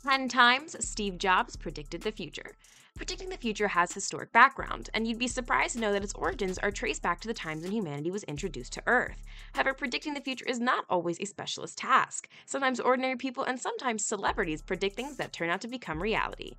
10 times Steve Jobs predicted the future. Predicting the future has historic background, and you'd be surprised to know that its origins are traced back to the times when humanity was introduced to Earth. However, predicting the future is not always a specialist task. Sometimes ordinary people and sometimes celebrities predict things that turn out to become reality.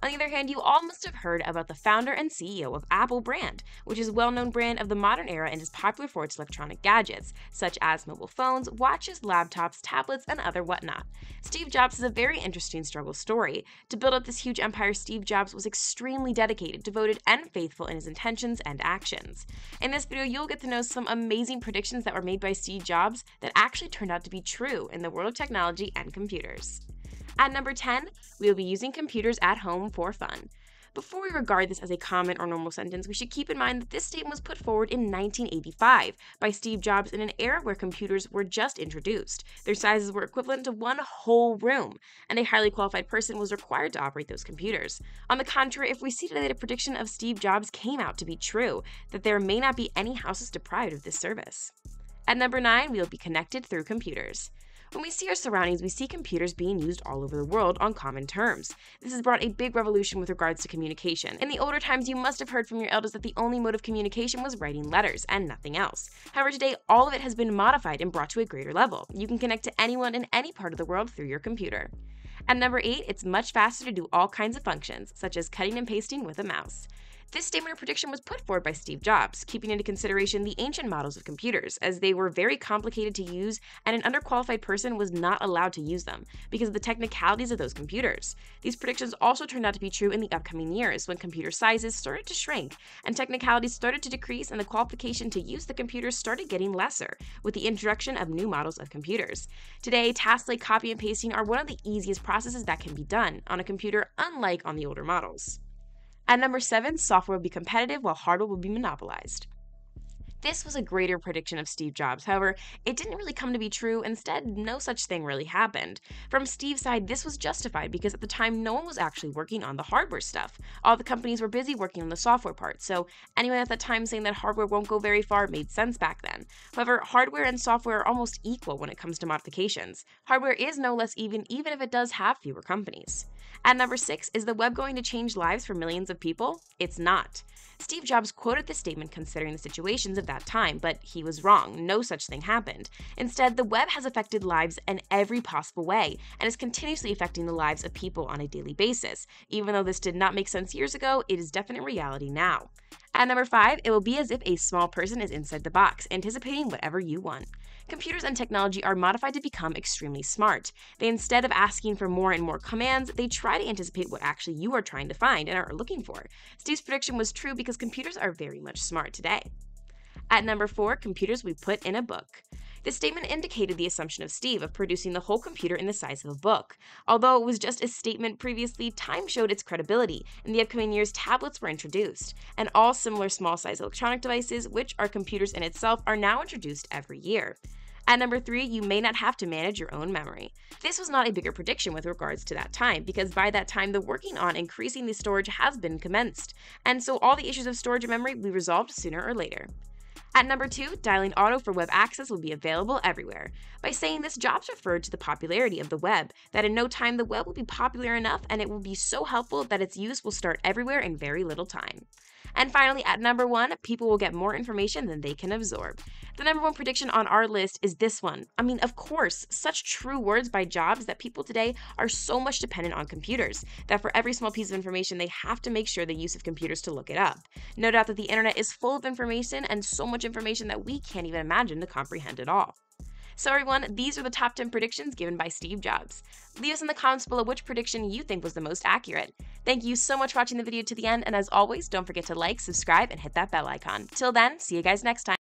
On the other hand, you all must have heard about the founder and CEO of Apple brand, which is a well-known brand of the modern era and is popular for its electronic gadgets, such as mobile phones, watches, laptops, tablets, and other whatnot. Steve Jobs is a very interesting struggle story. To build up this huge empire, Steve Jobs was extremely dedicated, devoted, and faithful in his intentions and actions. In this video, you'll get to know some amazing predictions that were made by Steve Jobs that actually turned out to be true in the world of technology and computers. At number 10, we will be using computers at home for fun. Before we regard this as a common or normal sentence, we should keep in mind that this statement was put forward in 1985 by Steve Jobs in an era where computers were just introduced. Their sizes were equivalent to one whole room, and a highly qualified person was required to operate those computers. On the contrary, if we see today the prediction of Steve Jobs came out to be true, that there may not be any houses deprived of this service. At number 9, we will be connected through computers. When we see our surroundings, we see computers being used all over the world on common terms. This has brought a big revolution with regards to communication. In the older times, you must have heard from your elders that the only mode of communication was writing letters and nothing else. However, today, all of it has been modified and brought to a greater level. You can connect to anyone in any part of the world through your computer. At number 8, it's much faster to do all kinds of functions, such as cutting and pasting with a mouse. This statement or prediction was put forward by Steve Jobs, keeping into consideration the ancient models of computers, as they were very complicated to use and an underqualified person was not allowed to use them because of the technicalities of those computers. These predictions also turned out to be true in the upcoming years when computer sizes started to shrink and technicalities started to decrease and the qualification to use the computers started getting lesser with the introduction of new models of computers. Today, tasks like copy and pasting are one of the easiest processes that can be done on a computer, unlike on the older models. At number 7, software will be competitive while hardware will be monopolized. This was a greater prediction of Steve Jobs. However, it didn't really come to be true. Instead, no such thing really happened. From Steve's side, this was justified because at the time, no one was actually working on the hardware stuff. All the companies were busy working on the software part, so anyone at that time saying that hardware won't go very far made sense back then. However, hardware and software are almost equal when it comes to modifications. Hardware is no less even if it does have fewer companies. At number 6, is the web going to change lives for millions of people? It's not. Steve Jobs quoted this statement considering the situations of that time, but he was wrong. No such thing happened. Instead, the web has affected lives in every possible way and is continuously affecting the lives of people on a daily basis. Even though this did not make sense years ago, it is definite reality now. At number 5, it will be as if a small person is inside the box, anticipating whatever you want. Computers and technology are modified to become extremely smart. Instead of asking for more and more commands, they try to anticipate what actually you are trying to find and are looking for. Steve's prediction was true because computers are very much smart today. At number 4, computers we put in a book. This statement indicated the assumption of Steve of producing the whole computer in the size of a book. Although it was just a statement previously, time showed its credibility. In the upcoming years, tablets were introduced, and all similar small-sized electronic devices, which are computers in itself, are now introduced every year. At number 3, you may not have to manage your own memory. This was not a bigger prediction with regards to that time, because by that time, the working on increasing the storage has been commenced, and so all the issues of storage and memory will be resolved sooner or later. At number 2, dialing auto for web access will be available everywhere. By saying this, Jobs referred to the popularity of the web, that in no time the web will be popular enough and it will be so helpful that its use will start everywhere in very little time. And finally, at number 1, people will get more information than they can absorb. The number 1 prediction on our list is this one. I mean, of course, such true words by Jobs that people today are so much dependent on computers that for every small piece of information, they have to make sure the use of computers to look it up. No doubt that the internet is full of information and so much information that we can't even imagine to comprehend it all. So everyone, these are the top 10 predictions given by Steve Jobs. Leave us in the comments below which prediction you think was the most accurate. Thank you so much for watching the video to the end, and as always, don't forget to like, subscribe, and hit that bell icon. Till then, see you guys next time.